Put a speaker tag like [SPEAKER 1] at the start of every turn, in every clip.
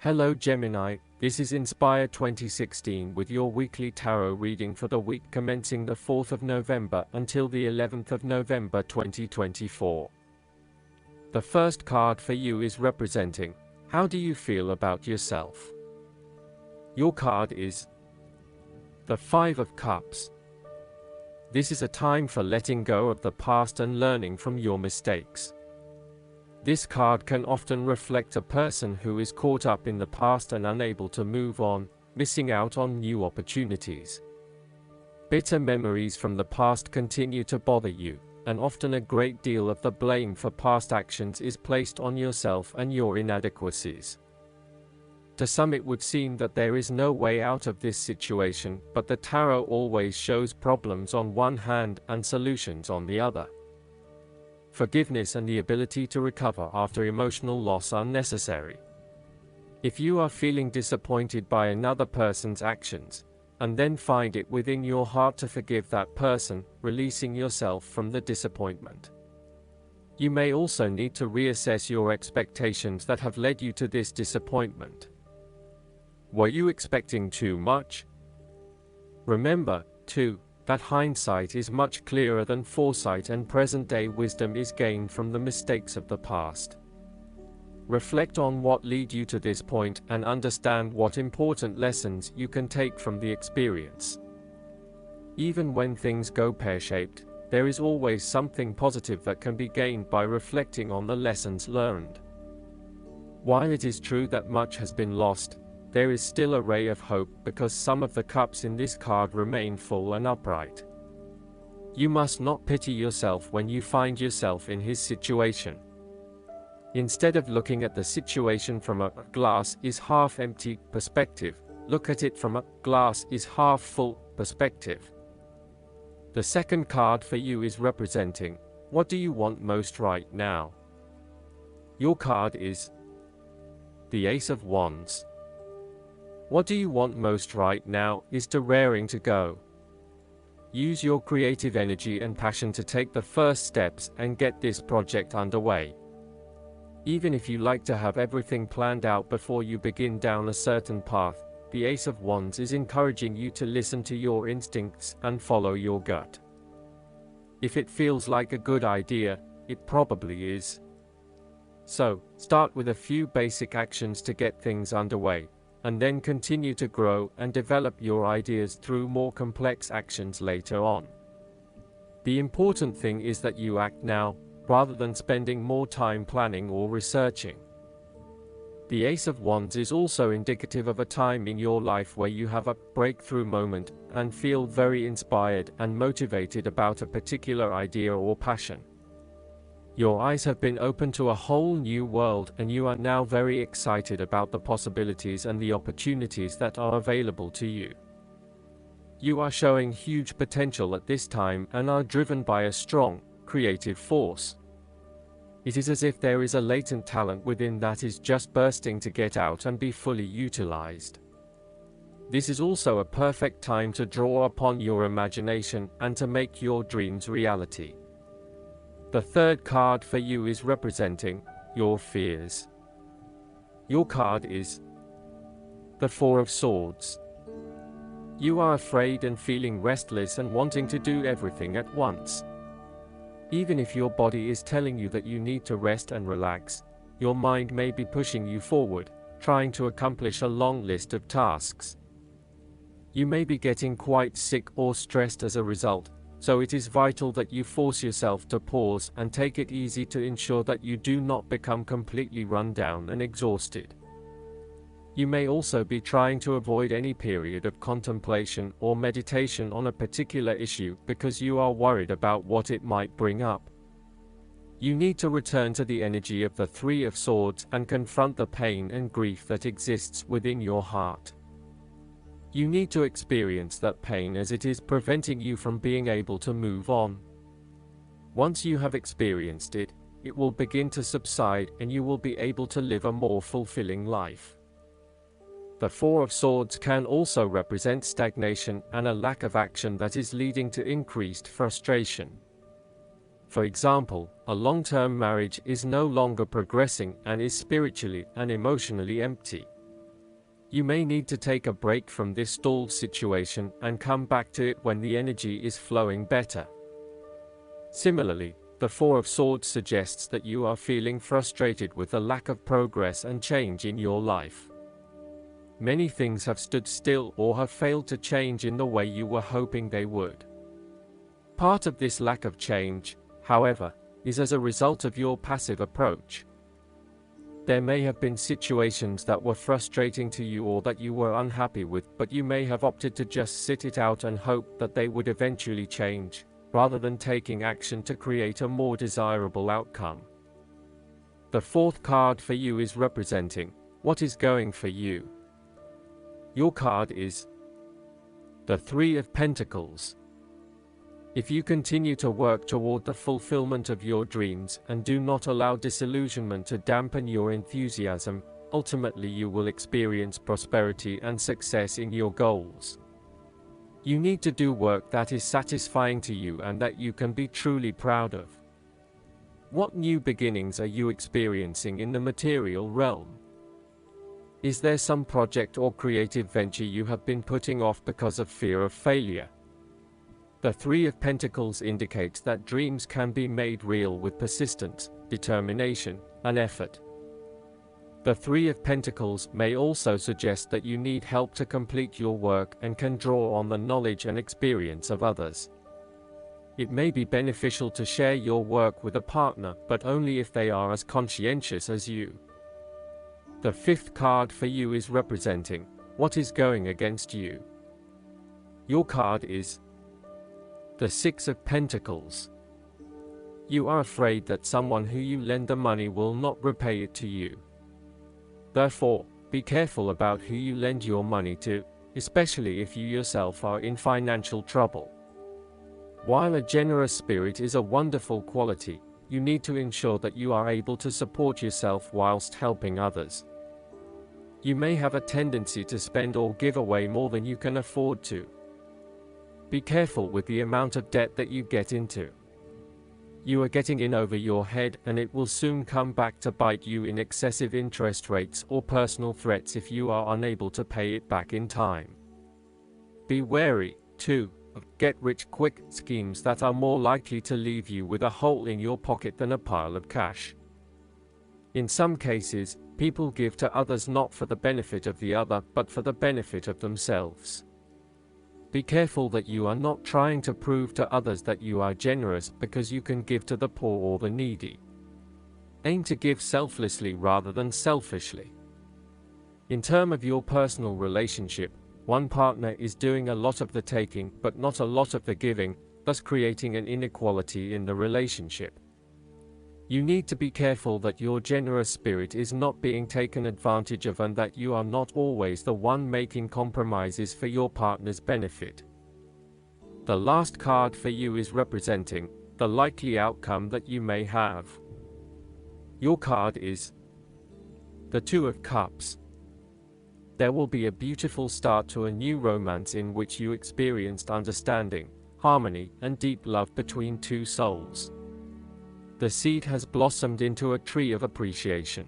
[SPEAKER 1] Hello Gemini, this is Inspire 2016 with your weekly tarot reading for the week commencing the 4th of November until the 11th of November 2024. The first card for you is representing, how do you feel about yourself? Your card is the Five of Cups. This is a time for letting go of the past and learning from your mistakes. This card can often reflect a person who is caught up in the past and unable to move on, missing out on new opportunities. Bitter memories from the past continue to bother you, and often a great deal of the blame for past actions is placed on yourself and your inadequacies. To some it would seem that there is no way out of this situation, but the tarot always shows problems on one hand and solutions on the other. Forgiveness and the ability to recover after emotional loss are necessary. If you are feeling disappointed by another person's actions, and then find it within your heart to forgive that person, releasing yourself from the disappointment. You may also need to reassess your expectations that have led you to this disappointment. Were you expecting too much? Remember, too, that hindsight is much clearer than foresight, and present-day wisdom is gained from the mistakes of the past. Reflect on what led you to this point and understand what important lessons you can take from the experience. Even when things go pear-shaped, there is always something positive that can be gained by reflecting on the lessons learned. While it is true that much has been lost, there is still a ray of hope because some of the cups in this card remain full and upright. You must not pity yourself when you find yourself in his situation. Instead of looking at the situation from a glass is half empty perspective, look at it from a glass is half full perspective. The second card for you is representing, what do you want most right now? Your card is the Ace of Wands. What do you want most right now is to raring to go. Use your creative energy and passion to take the first steps and get this project underway. Even if you like to have everything planned out before you begin down a certain path, the Ace of Wands is encouraging you to listen to your instincts and follow your gut. If it feels like a good idea, it probably is. So, start with a few basic actions to get things underway, and then continue to grow and develop your ideas through more complex actions later on. The important thing is that you act now, rather than spending more time planning or researching. The Ace of Wands is also indicative of a time in your life where you have a breakthrough moment and feel very inspired and motivated about a particular idea or passion. Your eyes have been opened to a whole new world, and you are now very excited about the possibilities and the opportunities that are available to you. You are showing huge potential at this time and are driven by a strong, creative force. It is as if there is a latent talent within that is just bursting to get out and be fully utilized. This is also a perfect time to draw upon your imagination and to make your dreams reality. The third card for you is representing your fears. Your card is the Four of Swords. You are afraid and feeling restless and wanting to do everything at once. Even if your body is telling you that you need to rest and relax, your mind may be pushing you forward, trying to accomplish a long list of tasks. You may be getting quite sick or stressed as a result, so it is vital that you force yourself to pause and take it easy to ensure that you do not become completely run down and exhausted. You may also be trying to avoid any period of contemplation or meditation on a particular issue because you are worried about what it might bring up. You need to return to the energy of the Three of Swords and confront the pain and grief that exists within your heart. You need to experience that pain as it is preventing you from being able to move on. Once you have experienced it, it will begin to subside and you will be able to live a more fulfilling life. The Four of Swords can also represent stagnation and a lack of action that is leading to increased frustration. For example, a long-term marriage is no longer progressing and is spiritually and emotionally empty. You may need to take a break from this stalled situation and come back to it when the energy is flowing better. Similarly, the Four of Swords suggests that you are feeling frustrated with the lack of progress and change in your life. Many things have stood still or have failed to change in the way you were hoping they would. Part of this lack of change, however, is as a result of your passive approach. There may have been situations that were frustrating to you or that you were unhappy with, but you may have opted to just sit it out and hope that they would eventually change, rather than taking action to create a more desirable outcome. The fourth card for you is representing what is going for you. Your card is the Three of Pentacles. If you continue to work toward the fulfillment of your dreams and do not allow disillusionment to dampen your enthusiasm, ultimately you will experience prosperity and success in your goals. You need to do work that is satisfying to you and that you can be truly proud of. What new beginnings are you experiencing in the material realm? Is there some project or creative venture you have been putting off because of fear of failure? The Three of Pentacles indicates that dreams can be made real with persistence, determination, and effort. The Three of Pentacles may also suggest that you need help to complete your work and can draw on the knowledge and experience of others. It may be beneficial to share your work with a partner, but only if they are as conscientious as you. The fifth card for you is representing what is going against you. Your card is the Six of Pentacles. You are afraid that someone who you lend the money will not repay it to you. Therefore, be careful about who you lend your money to, especially if you yourself are in financial trouble. While a generous spirit is a wonderful quality, you need to ensure that you are able to support yourself whilst helping others. You may have a tendency to spend or give away more than you can afford to. Be careful with the amount of debt that you get into. You are getting in over your head, and it will soon come back to bite you in excessive interest rates or personal threats if you are unable to pay it back in time. Be wary, too, of get-rich-quick schemes that are more likely to leave you with a hole in your pocket than a pile of cash. In some cases, people give to others not for the benefit of the other, but for the benefit of themselves. Be careful that you are not trying to prove to others that you are generous because you can give to the poor or the needy. Aim to give selflessly rather than selfishly. In terms of your personal relationship, one partner is doing a lot of the taking but not a lot of the giving, thus creating an inequality in the relationship. You need to be careful that your generous spirit is not being taken advantage of and that you are not always the one making compromises for your partner's benefit. The last card for you is representing the likely outcome that you may have. Your card is the Two of Cups. There will be a beautiful start to a new romance in which you experienced understanding, harmony, and deep love between two souls. The seed has blossomed into a tree of appreciation.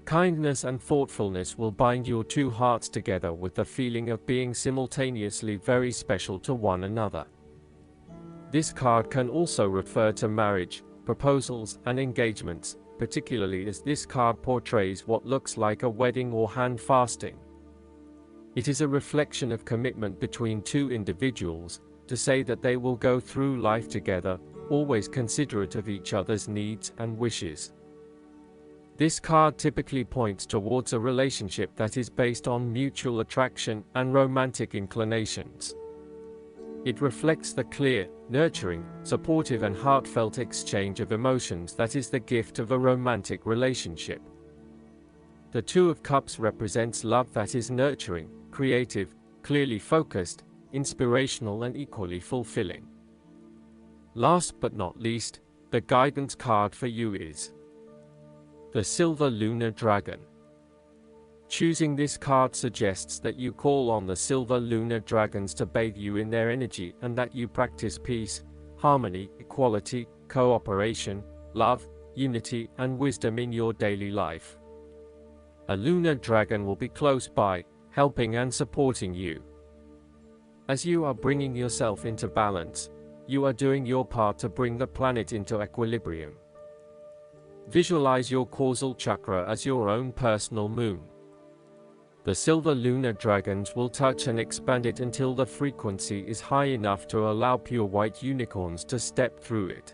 [SPEAKER 1] Kindness and thoughtfulness will bind your two hearts together with the feeling of being simultaneously very special to one another. This card can also refer to marriage, proposals, and engagements, particularly as this card portrays what looks like a wedding or hand fasting. It is a reflection of commitment between two individuals, to say that they will go through life together, always considerate of each other's needs and wishes. This card typically points towards a relationship that is based on mutual attraction and romantic inclinations. It reflects the clear, nurturing, supportive and heartfelt exchange of emotions that is the gift of a romantic relationship. The Two of Cups represents love that is nurturing, creative, clearly focused, inspirational and equally fulfilling. Last but not least, the guidance card for you is the Silver Lunar Dragon. Choosing this card suggests that you call on the Silver Lunar Dragons to bathe you in their energy and that you practice peace, harmony, equality, cooperation, love, unity, and wisdom in your daily life. A lunar dragon will be close by, helping and supporting you. As you are bringing yourself into balance, you are doing your part to bring the planet into equilibrium. Visualize your causal chakra as your own personal moon. The silver lunar dragons will touch and expand it until the frequency is high enough to allow pure white unicorns to step through it.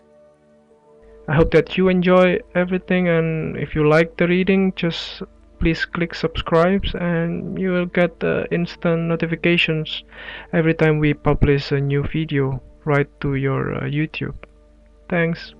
[SPEAKER 2] I hope that you enjoy everything, and if you like the reading, just please click subscribe and you will get instant notifications every time we publish a new video right to your YouTube. Thanks.